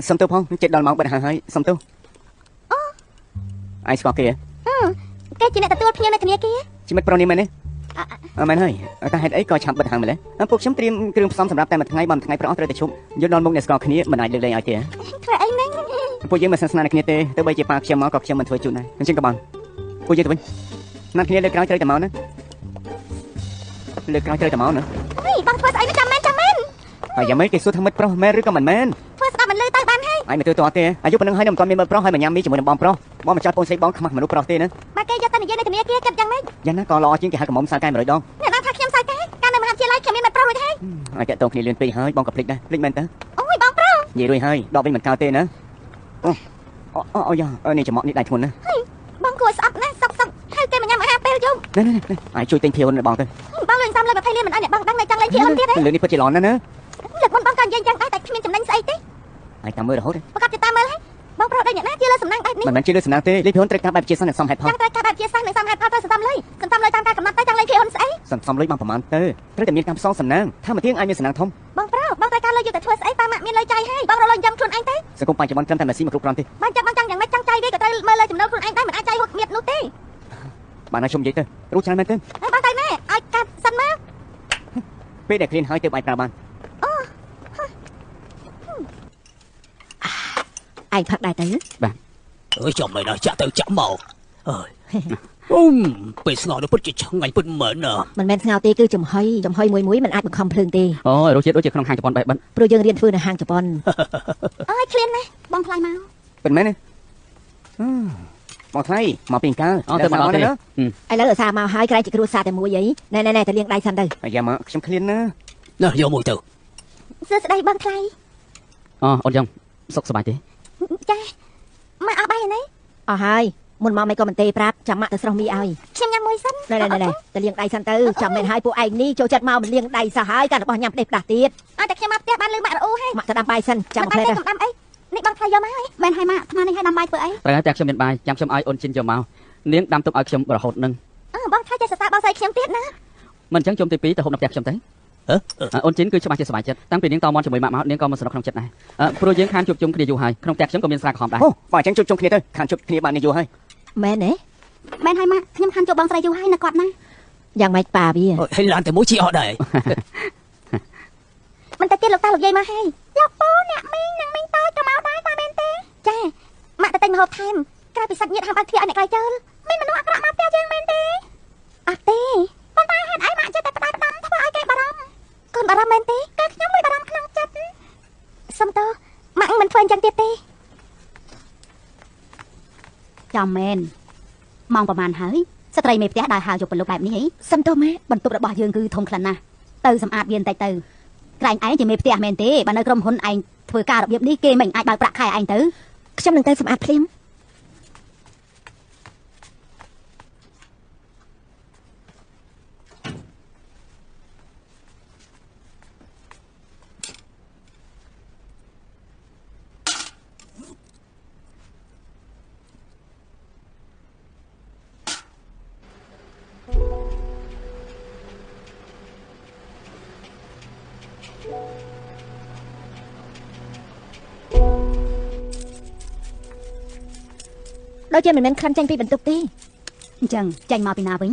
សុំទោសផងចិត្តដល់ម៉ោងបិទហើយសុំទោសឯងស្គាល់គេគេជាអ្នកទទួលភ្ញៀវនៅធនាគារជាមិត្តប្រុសនេះមែនទេមែនហើយតែហេតុអីក៏ឆាប់បិទហើយម្ល៉េះពួកខ្ញុំត្រៀមគ្រឿងផ្សំសម្រាប់តែមួយថ្ងៃបើមួយថ្ងៃព្រឹកអស់ត្រូវតែជប់យកដល់មុខអ្នកស្គាល់គ្នាមិនអាចលើកលែងឲ្យទេធ្វើអីហ្នឹងពួកយើងមិនស្និទ្ធស្នាលគ្នាទេទោះបីជាប៉ាខ្ញុំមកក៏ខ្ញុំមិនធ្វើជូនដែរអញ្ចឹងក៏បានពួកយើងទៅវិញណាត់គ្នាលើក្រោយត្រូវតែមកណាលើក្រោយត្រូវតែមកណាអីបងធ្វើស្អីនេះចាំមែនហើយយ៉ាងម៉េចគេសួរថាមិត្តប្រុសមែនឬក៏មិនមែនធ្វើស្ដាប់មិនលឺទៅបានហើយឯងមិនទៅតទេអាយុប៉ុណ្្នឹងហើយនៅមិនទាន់មានមិត្តប្រុសហើយមកញ៉ាំមីជាមួយនឹងបងប្រុសបងមកចាត់ពូនស្រីបងខ្មាស់មនុស្សប្រុសទេណាបើគេយកទៅនិយាយនៅធនាគារគិតយ៉ាងម៉េចយ៉ាងណាក៏ល្អជាងគេហៅកំមុំសៅកែ100ដងអ្នកណាថាខ្ញុំសៅកែកាលនៅមហាវិទ្យាល័យខ្ញុំមានមិត្តប្រុសរួចហើយអាចតតងគ្នាលឿនពេកហើយបងក៏ភ្លេចដែរភ្លេចមែនតើអូយបងប្រុសនិយាយរួចហើយដកវិញមិនកើតទេណាអូយ៉ានេះច្រមុះនេះដៃធ្ងន់ណាបងគួរស្អប់ណាស់សុកហើយគេមកញ៉ាំអាហារពេលយប់ណែអាចជួយទិញភាវនបងទៅបងលឿនសំលើ20លានមិនអីអ្នកបងដឹងតែចង់លេងភាវនទៀតទេលើនេះពិតជាល្អណាស់ណាលើកមុនបងក៏និយាយចឹងដែរតែគ្មានចំណេញស្អីទេហើយតាមមើលរហូតប្រកាសតាមមើលហើយបងប្រុសដូចអ្នកណាជាលើសំណាងបែបនេះមិនមែនជាលើសំណាងទេលេងភាវនត្រូវការបែបជាសាស្ត្រនិងសមហេតុផលត្រូវការបែបជាសាស្ត្រនិងសមហេតុផលទៅសន្សំលុយតាមការកំណត់ទៅចង់លេងភាវនស្អីសន្សំលុយបានប្រមាណទៅត្រូវតែមានការផ្សងសំណាងថាមកទៀងអាចមានសំណាងធំបងប្រុសបងត្រូវការលុយយកទៅធ្វើស្អីប៉ាម៉ាក់មានលុយចាយហើយបងរលុយយ៉ាំខ្លួនឯងទៅសង្គមបច្ចុប្បន្នត្រឹមតែម៉ាស៊ីនមកគ្រប់គ្រាន់ទេបានចាំបងចង់យ៉ាងម៉េចចង់ចាយទេក៏ត្រូវមើលលើចំណូលខ្លួនឯងដែរមិនអាចចាយហួតមៀតនោះទេបានហើយខ្ញុំនិយាយទៅរូបច្រើនមែនទេហើយបងទៅណាឲ្យកាត់សិនមកពេលដែលគ្រានហើយទើបអាចប្រើបានអូឯងផឹកដែរទៅបាទអើយចំមិនដល់ចាក់ទៅចាក់មកអើយពេលស្ងោរទៅពិតជាឆ្ងាញ់ពិតមែនណាមិនមែនស្ងោរទេគឺចំហុយមួយមិនអាចបង្ខំភ្លើងទេអូរសជាតិដូចជាក្នុងហាងជប៉ុនបែបបិទព្រោះយើងរៀនធ្វើនៅហាងជប៉ុនអើយឃ្លានណាស់បងថ្លៃមកពិតមែនទេបងថ្លៃមកពីកាលទៅមកដល់ទេឥឡូវឧស្សាហ៍មកហើយក្រែងជាគ្រួសារតែមួយអីណែទៅលាងដៃសិនទៅយ៉ាមកខ្ញុំឃ្លានណាយកមួយទៅសួស្ដីបងថ្លៃអូនយ៉ាងសុខសប្បាយទេចាមកអស់បាយនេះអស់ហើយមុនមកមិនក៏មិនទេប្រាប់ចាំម៉ាក់ទៅស្រស់មីឲ្យខ្ញុំញ៉ាំមួយសិនណែទៅលាងដៃសិនទៅចាំមែនហើយពួកឯងនេះចូលចិត្តមកមិនលាងដៃសោះហើយការរបស់ញ៉ាំផ្ដេសផ្ដាស់ទៀតអើតែខ្ញុំមកផ្ទះបានលឺម៉ាក់រអ៊ូហើយម៉ាក់ទៅដាំបាយសិនចាំផ្លែទៅដាំអីនេះបងថ្លៃយកមកហើយមែនហើយម៉ាក់ថ្មនេះឲ្យដាំបាយធ្វើអីត្រូវហើយតែខ្ញុំមានបាយចាំខ្ញុំឲ្យអូនជិនយកមកនាងដាំទុកឲ្យខ្ញុំរហូតនឹងបងថ្លៃចេះសរសើរបងស្រីខ្ញុំទៀតណាមិនអញ្ចឹងជុំទី2ទៅហូបនៅផ្ទះខ្ញុំទៅអូនជិនគឺច្បាស់ជាសប្បាយចិត្តតាំងពីនាងតមន់ជាមួយម៉ាក់មកនាងក៏មិនសនុកក្នុងចិត្តដែរព្រោះយើងខានជួបជុំគ្នាយូរហើយក្នុងផ្ទះខ្ញុំក៏មានស្រាក្រហមដែរអូបើអញ្ចឹងជួបជុំគ្នាទៅខានជួបគ្នាបាននេះយូរហើយមែនទេមែនហើយម៉ាក់ខ្ញុំខានជួបបងស្រីយូរហើយនៅគាត់ណាយ៉ាងម៉េចប៉ាវាហើយឡានតែមួយជីអស់ដែរមិនតែទៀតលោកតាលោកយាយមកហើយយកពូអ្នកមីងនិងមីងតូចក៏មកដែរតាមែនទេចាម៉ាក់ទៅទិញម្ហូបថែមក្រៅពីសាច់ញាតិហាមឲ្យគ្នាឲ្យអ្នកក្រៃជើលមានមនុស្សអាក្រក់មកផ្ទះយើងមែនទេអត់ទេប៉ុន្តែហេតុអីម៉ាក់ចិត្តតែផ្ដាច់តាមធ្វើឲ្យគេបារម្ភកូនបារម្ភមែនទេក៏ខ្ញុំមួយបារម្ភក្នុងចិត្តសុំតើម៉ាក់មិនធ្វើអញ្ចឹងទៀតទេចាំមែនម៉ោងប្រហែលហើយស្ត្រីមេផ្ទះដើរហើរយកពលុកបែបនេះហីសុំតើម៉ាក់បន្ទប់របស់យើងគឺធំខ្លាំងណាស់ទៅសម្អាតវាបន្តិចទៅក្រែងឯងជាមេផ្ទះមែនទេបើនៅក្រុមហ៊ុនឯងធ្វើការរបៀបនេះគេមិនអាចបើកប្រាក់ខែឯងទៅខ្ញុំនឹងទៅសម្អាតភ្លាមដូចជាមិនមែនខ្លាំងចាញ់ពីបន្ទប់ទេអញ្ចឹងចាញ់មកពីណាវិញ